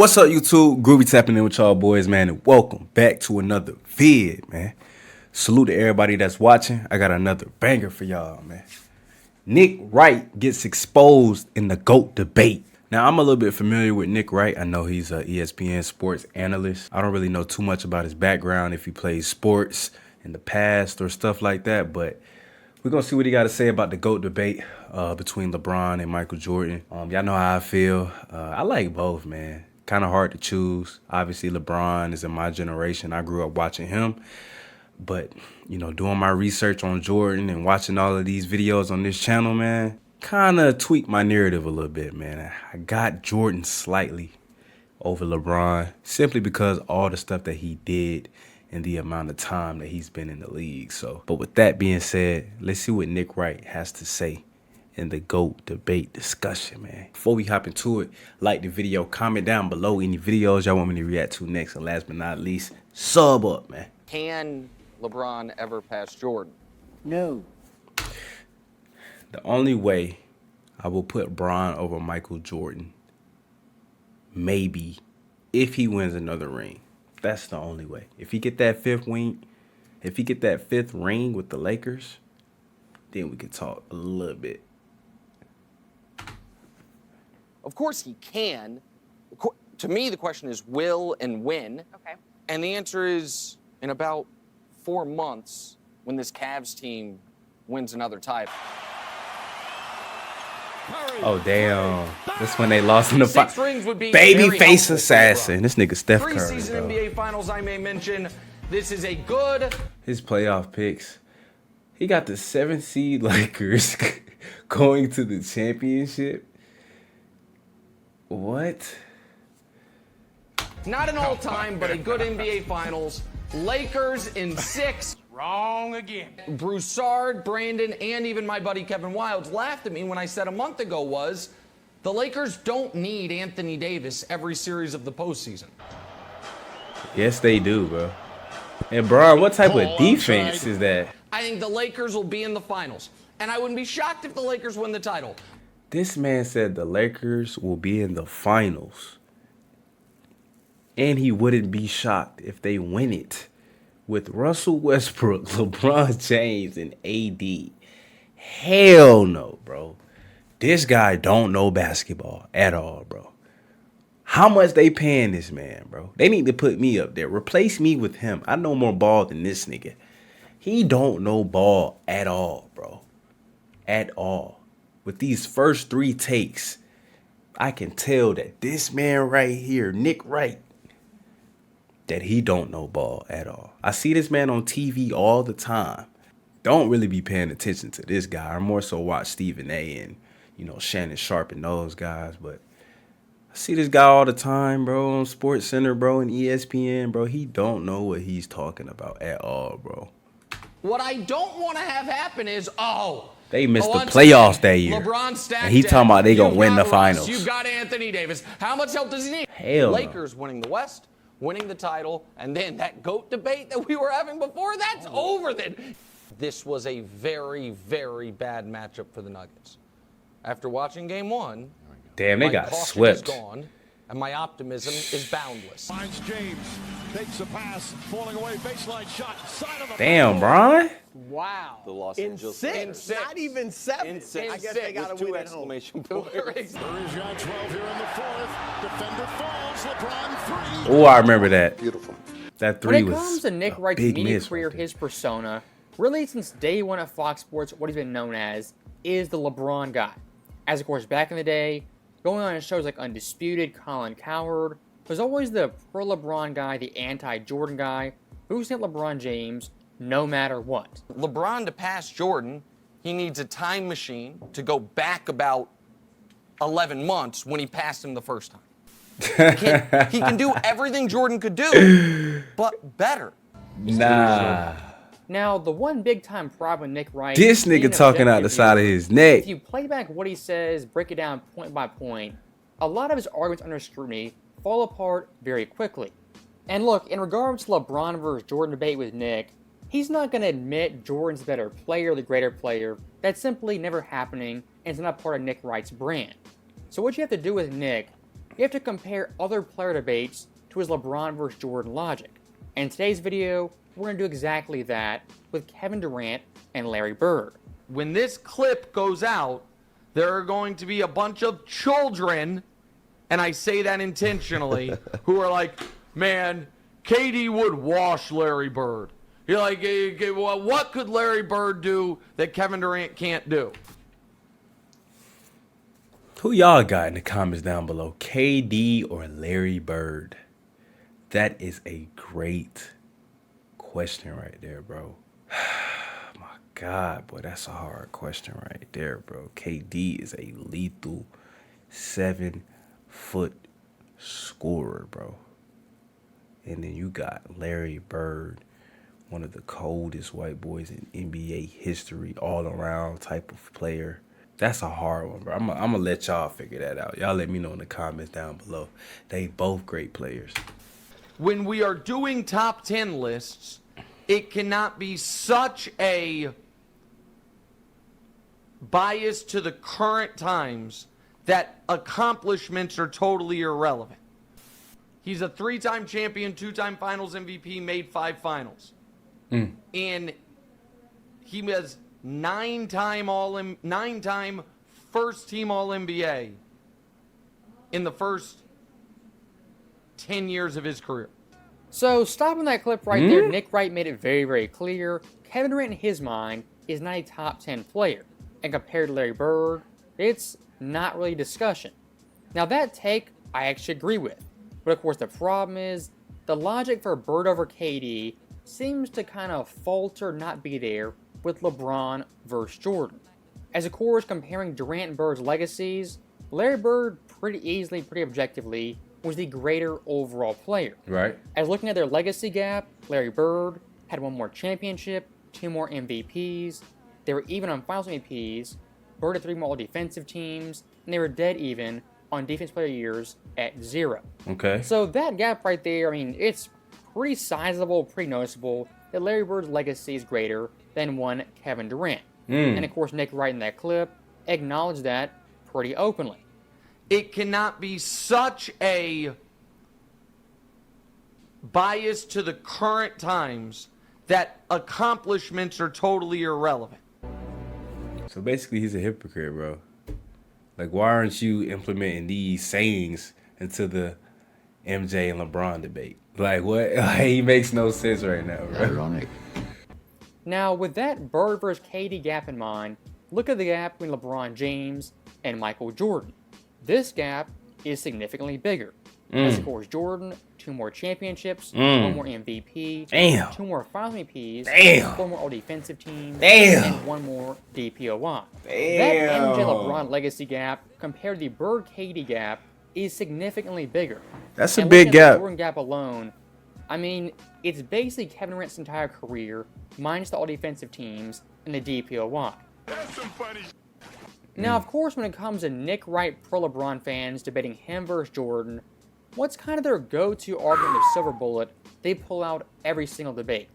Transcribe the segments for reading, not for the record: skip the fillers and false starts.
What's up, YouTube? Groovy tapping in with y'all boys, man, and welcome back to another vid, man. Salute to everybody that's watching. I got another banger for y'all, man. Nick Wright gets exposed in the GOAT debate. Now, I'm a little bit familiar with Nick Wright. I know he's a ESPN sports analyst. I don't really know too much about his background, if he plays sports in the past or stuff like that, but we're going to see what he got to say about the GOAT debate between LeBron and Michael Jordan. Y'all know how I feel. I like both, man. Kind of hard to choose. Obviously, LeBron is in my generation. I grew up watching him. But, you know, doing my research on Jordan and watching all of these videos on this channel, man, kind of tweaked my narrative a little bit, man. I got Jordan slightly over LeBron simply because all the stuff that he did and the amount of time that he's been in the league. So, but with that being said, let's see what Nick Wright has to say in the GOAT debate discussion, man. Before we hop into it, like the video, comment down below any videos y'all want me to react to next, and last but not least, sub up, man. Can LeBron ever pass Jordan? No. The only way I will put Bron over Michael Jordan, maybe, if he wins another ring. That's the only way. If he get that fifth ring with the Lakers, then we could talk a little bit. Of course he can. To me, the question is will and when. Okay. And the answer is in about 4 months when this Cavs team wins another title. Oh, damn. That's when they lost in the Six rings would be baby face helpful assassin. This nigga Steph Curry. Preseason NBA Finals, I may mention. This is a good. His playoff picks. He got the 7th seed Lakers going to the championship. What? Not an all-time, but a good NBA Finals. Lakers in 6. Wrong again. Broussard, Brandon, and even my buddy Kevin Wildes laughed at me when I said a month ago was the Lakers don't need Anthony Davis every series of the postseason. Yes, they do, bro. And Bron, what type of defense is that? I think the Lakers will be in the finals, and I wouldn't be shocked if the Lakers win the title. This man said the Lakers will be in the finals. And he wouldn't be shocked if they win it. With Russell Westbrook, LeBron James, and AD. Hell no, bro. This guy don't know basketball at all, bro. How much they paying this man, bro? They need to put me up there. Replace me with him. I know more ball than this nigga. He don't know ball at all, bro. At all. With these first 3 takes, I can tell that this man right here, Nick Wright, that he don't know ball at all. I see this man on TV all the time. Don't really be paying attention to this guy. I more so watch Stephen A. and, you know, Shannon Sharp and those guys. But I see this guy all the time, bro, on Sports Center, bro, and ESPN, bro. He don't know what he's talking about at all, bro. What I don't want to have happen is, they missed the playoffs that year. LeBron stacked and he talking about they gonna win the Russ, finals. You've got Anthony Davis. How much help does he need? Hell no. Lakers winning the West, winning the title, and then that GOAT debate that we were having before, that's over then. This was a very, very bad matchup for the Nuggets. After watching game 1, damn, they got caution swept. is gone, and my optimism is boundless. Finds James, takes a pass, falling away, baseline shot, side of the Damn, Bron. Wow. The Los in Angeles 6, Lakers. not even 7. In 6. I guess they got to With 2 win at home. exclamation points. There is your 12 here in the 4th. Defender falls, LeBron 3. Oh, I remember that. Beautiful. That 3 When it was comes to Nick a Wright's big media miss career, right there. his persona, really since day one at Fox Sports, what he's been known as is the LeBron guy. As of course, back in the day, going on shows like Undisputed, Colin Cowherd, there's always the pro-LeBron guy, the anti-Jordan guy, who sent LeBron James no matter what. LeBron to pass Jordan, he needs a time machine to go back about 11 months when he passed him the first time. He can do everything Jordan could do, but better. Nah. Now, the one big-time problem with Nick Wright... This nigga talking out the side of his neck. If you play back what he says, break it down point by point, a lot of his arguments under scrutiny fall apart very quickly. And look, in regards to LeBron versus Jordan debate with Nick, he's not going to admit Jordan's the better player, the greater player. That's simply never happening, and it's not part of Nick Wright's brand. So what you have to do with Nick you have to compare other player debates to his LeBron versus Jordan logic. And in today's video, we're going to do exactly that with Kevin Durant and Larry Bird. When this clip goes out, there are going to be a bunch of children, and I say that intentionally, who are like, man, KD would wash Larry Bird. You're like, well, what could Larry Bird do that Kevin Durant can't do? Who y'all got in the comments down below? KD or Larry Bird? That is a great question right there, bro. My God, boy, that's a hard question right there, bro. KD is a lethal 7-foot scorer, bro. And then you got Larry Bird, one of the coldest white boys in NBA history, all around type of player. That's a hard one, bro. I'm gonna let y'all figure that out. Y'all let me know in the comments down below. They both great players. When we are doing top 10 lists, it cannot be such a bias to the current times that accomplishments are totally irrelevant. He's a 3-time champion, 2-time finals MVP, made 5 finals. And he was 9-time first team All NBA in the first 10 years of his career. So, stopping that clip right there, Nick Wright made it very, very clear. Kevin Durant, in his mind, is not a top 10 player. And compared to Larry Bird, it's not really discussion. Now, that take, I actually agree with. But, of course, the problem is, the logic for Bird over KD seems to kind of falter, not be there, with LeBron versus Jordan. As, of course, comparing Durant and Bird's legacies, Larry Bird, pretty easily, pretty objectively, was the greater overall player. Right. As looking at their legacy gap, Larry Bird had 1 more championship, 2 more MVPs, they were even on finals MVPs, Bird had 3 more defensive teams, and they were dead even on defense player years at 0. Okay. So that gap right there, I mean, it's pretty sizable, pretty noticeable that Larry Bird's legacy is greater than one Kevin Durant. And of course, Nick Wright in that clip acknowledged that pretty openly. It cannot be such a bias to the current times that accomplishments are totally irrelevant. So basically, he's a hypocrite, bro. Like, why aren't you implementing these sayings into the MJ and LeBron debate? Like, what? He makes no sense right now, bro. Ironic. Now, with that Bird versus KD gap in mind, look at the gap between LeBron James and Michael Jordan. This gap is significantly bigger. As of course, Jordan, 2 more championships, 1 more MVP, Damn. 2 more finals MVPs, Damn. 4 more all-defensive teams, Damn. and 1 more DPOY. Damn. That MJ-LeBron legacy gap compared to the Bird-KD gap is significantly bigger. That's a And big looking at the gap. Jordan gap alone, I mean, it's basically Kevin Durant's entire career minus the all-defensive teams and the DPOY. That's some funny. Now, of course, when it comes to Nick Wright pro-LeBron fans debating him versus Jordan, what's kind of their go-to argument of silver bullet they pull out every single debate?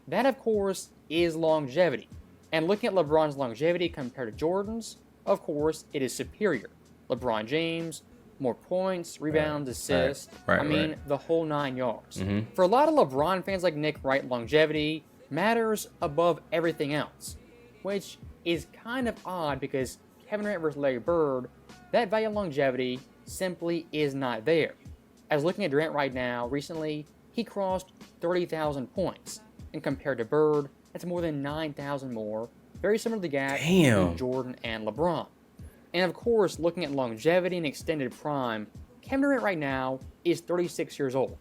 That, of course, is longevity. And looking at LeBron's longevity compared to Jordan's, of course, it is superior. LeBron James, more points, rebounds, assists, Right. the whole 9 yards. For a lot of LeBron fans like Nick Wright, longevity matters above everything else, which is kind of odd because Kevin Durant versus Larry Bird, that value of longevity simply is not there. As looking at Durant right now, recently, he crossed 30,000 points. And compared to Bird, that's more than 9,000 more. Very similar to the gap between Jordan and LeBron. And of course, looking at longevity and extended prime, Kevin Durant right now is 36 years old.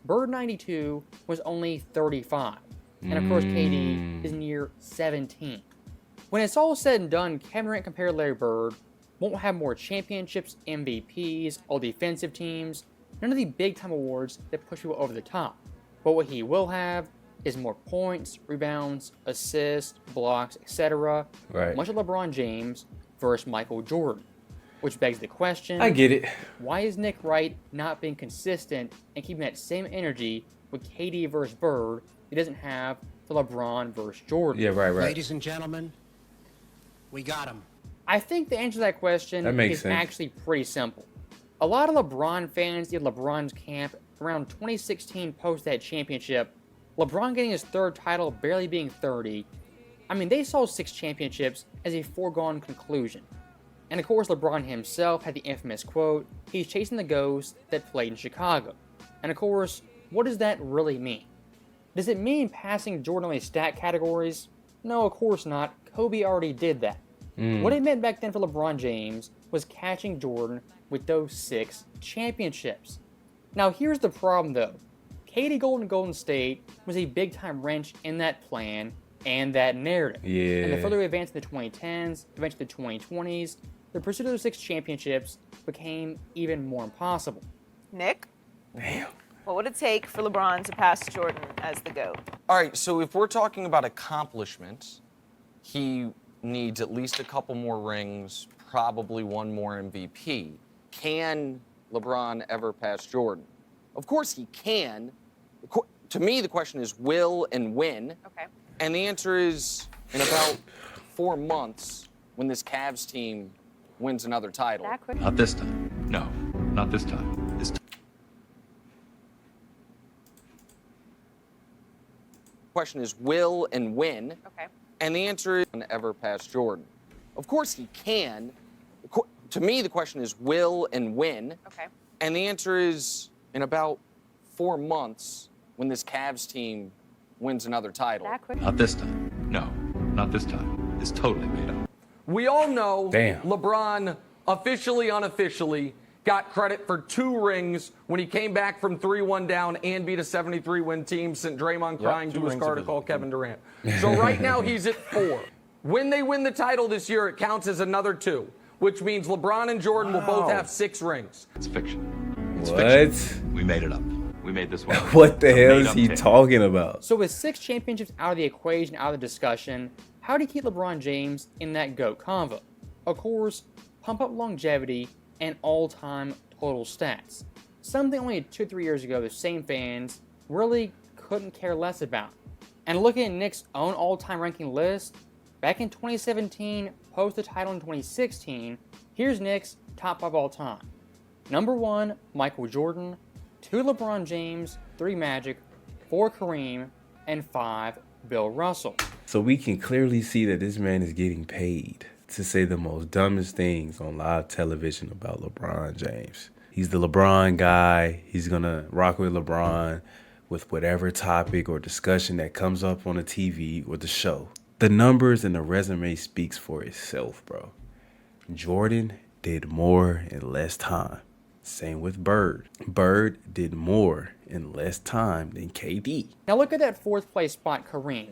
Bird 92 was only 35. And of course, KD is near 17. When it's all said and done, Kevin Durant compared to Larry Bird won't have more championships, MVPs, all defensive teams, none of the big-time awards that push people over the top. But what he will have is more points, rebounds, assists, blocks, etc. Right. Much like LeBron James versus Michael Jordan. Which begs the question, I get it. why is Nick Wright not being consistent and keeping that same energy with KD versus Bird he doesn't have for LeBron versus Jordan? Yeah, right. Ladies and gentlemen, we got him. I think the answer to that question That makes is sense. actually pretty simple. A lot of LeBron fans in LeBron's camp around 2016 post that championship, LeBron getting his third title, barely being 30. I mean, they saw 6 championships as a foregone conclusion. And of course, LeBron himself had the infamous quote, he's chasing the ghost that played in Chicago. And of course, what does that really mean? Does it mean passing Jordan on these stat categories? No, of course not. Kobe already did that. What it meant back then for LeBron James was catching Jordan with those 6 championships. Now here's the problem though. KD Golden State was a big time wrench in that plan and that narrative. Yeah. And the further we advanced in the 2010s, eventually the 2020s, the pursuit of those 6 championships became even more impossible. Nick, Damn. what would it take for LeBron to pass Jordan as the GOAT? All right, so if we're talking about accomplishments, he needs at least a couple more rings, probably one more MVP. Can LeBron ever pass Jordan? Of course he can. To me, the question is will and when. Okay. And the answer is in about 4 months when this Cavs team wins another title. That quick? Not this time. No, not this time. This time. Question is will and when. Okay. And the answer is ever pass Jordan. Of course he can. To me, the question is will and when. Okay. And the answer is in about 4 months when this Cavs team wins another title. That quick? Not this time. No, not this time. It's totally made up. We all know Damn. LeBron officially, unofficially, got credit for 2 rings when he came back from 3-1 down and beat a 73-win team, sent Draymond crying to his car to call Kevin Durant. So right now he's at 4. When they win the title this year, it counts as another 2, which means LeBron and Jordan will both have 6 rings. It's fiction. It's What? fiction. We made it up. We made this one. up. What the It's a hell is made-up he tale. talking about? So with 6 championships out of the equation, out of the discussion, how do you keep LeBron James in that GOAT convo? Of course, pump up longevity and all-time total stats. Something only 2-3 years ago the same fans really couldn't care less about. And looking at Nick's own all-time ranking list, back in 2017, post the title in 2016, here's Nick's top 5 all time. Number 1, Michael Jordan, 2, LeBron James, 3, Magic, 4, Kareem, and 5, Bill Russell. So we can clearly see that this man is getting paid to say the most dumbest things on live television about LeBron James. He's the LeBron guy. He's going to rock with LeBron with whatever topic or discussion that comes up on the TV or the show. The numbers and the resume speaks for itself, bro. Jordan did more in less time. Same with Bird. Bird did more in less time than KD. Now look at that 4th place spot, Kareem.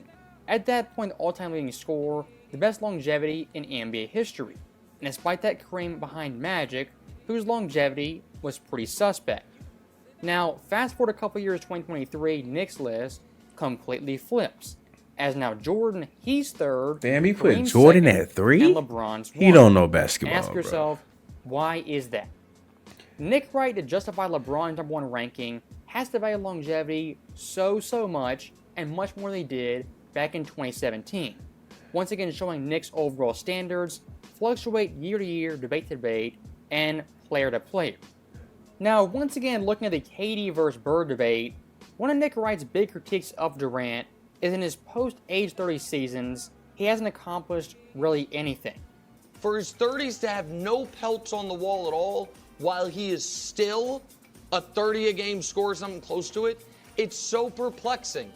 At that point, the all-time leading scorer, the best longevity in NBA history. And despite that, Kareem behind Magic, whose longevity was pretty suspect. Now, fast forward a couple years, 2023, Nick's list completely flips. As now Jordan, he's 3rd. Damn, he put Kareem's Jordan 2nd, at 3? And LeBron's 1. He don't know basketball, Ask bro. yourself, why is that? Nick Wright, to justify LeBron's number 1 ranking, has to value longevity so much, and much more than he did back in 2017. Once again, showing Nick's overall standards fluctuate year to year, debate to debate, and player to player. Now, once again, looking at the KD versus Bird debate, one of Nick Wright's big critiques of Durant is in his post-age 30 seasons, he hasn't accomplished really anything. For his 30s to have no pelts on the wall at all, while he is still a 30-a-game scorer, something close to it, it's so perplexing.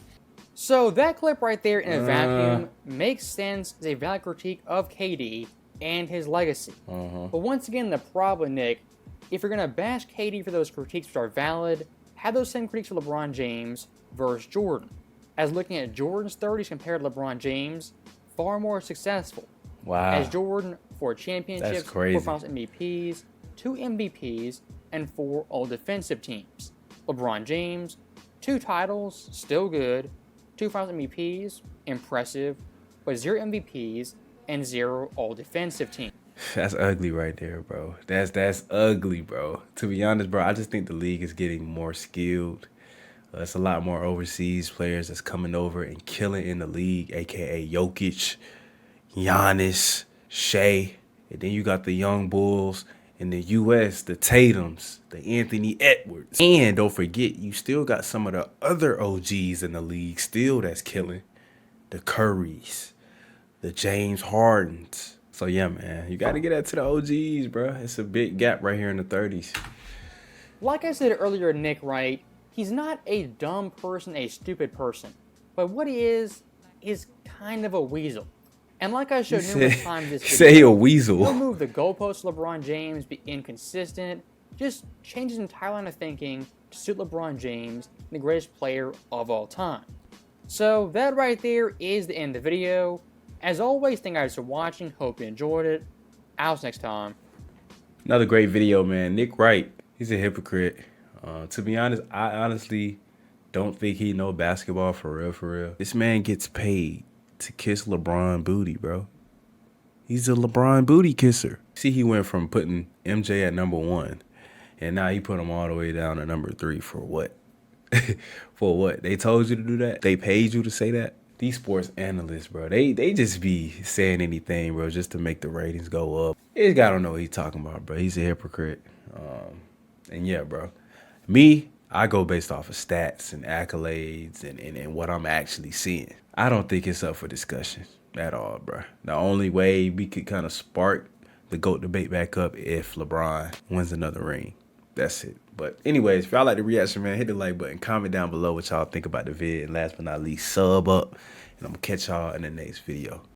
So that clip right there in a vacuum makes sense as a valid critique of KD and his legacy. But once again, the problem, Nick, if you're going to bash KD for those critiques which are valid, have those same critiques for LeBron James versus Jordan. As looking at Jordan's 30s compared to LeBron James, far more successful. Wow. As Jordan, 4 championships, That's crazy. 4 Finals MVPs, 2 MVPs, and 4 All-Defensive teams. LeBron James, 2 titles, still good, 2 Finals MVPs, impressive, but 0 MVPs and 0 All-Defensive teams. That's ugly right there, bro. That's ugly, bro. To be honest, bro, I just think the league is getting more skilled. It's a lot more overseas players that's coming over and killing in the league, a.k.a. Jokic, Giannis, Shea. And then you got the young Bulls In the US, the Tatums, the Anthony Edwards. And don't forget, you still got some of the other OGs in the league still that's killing. The Currys, the James Hardens. So yeah, man, you got to get that to the OGs, bro. It's a big gap right here in the 30s. Like I said earlier, Nick Wright, he's not a dumb person, a stupid person. But what he is kind of a weasel. And like I showed numerous times this video, say a weasel. he'll move the goalposts LeBron James, be inconsistent, just change his entire line of thinking to suit LeBron James, the greatest player of all time. So that right there is the end of the video. As always, thank you guys for watching. Hope you enjoyed it. I'll see you next time. Another great video, man. Nick Wright, he's a hypocrite. To be honest, I honestly don't think he know basketball for real, for real. This man gets paid to kiss LeBron booty, bro. He's a LeBron booty kisser. See, he went from putting MJ at #1, and now he put him all the way down to #3 for what? For what? They told you to do that? They paid you to say that? These sports analysts, bro, they just be saying anything, bro, just to make the ratings go up. This guy don't know what he's talking about, bro. He's a hypocrite. And yeah, bro. Me, I go based off of stats and accolades and what I'm actually seeing. I don't think it's up for discussion at all, bro. The only way we could kind of spark the GOAT debate back up if LeBron wins another ring. That's it. But anyways, if y'all like the reaction, man, hit the like button. Comment down below what y'all think about the vid. And last but not least, sub up. And I'm going to catch y'all in the next video.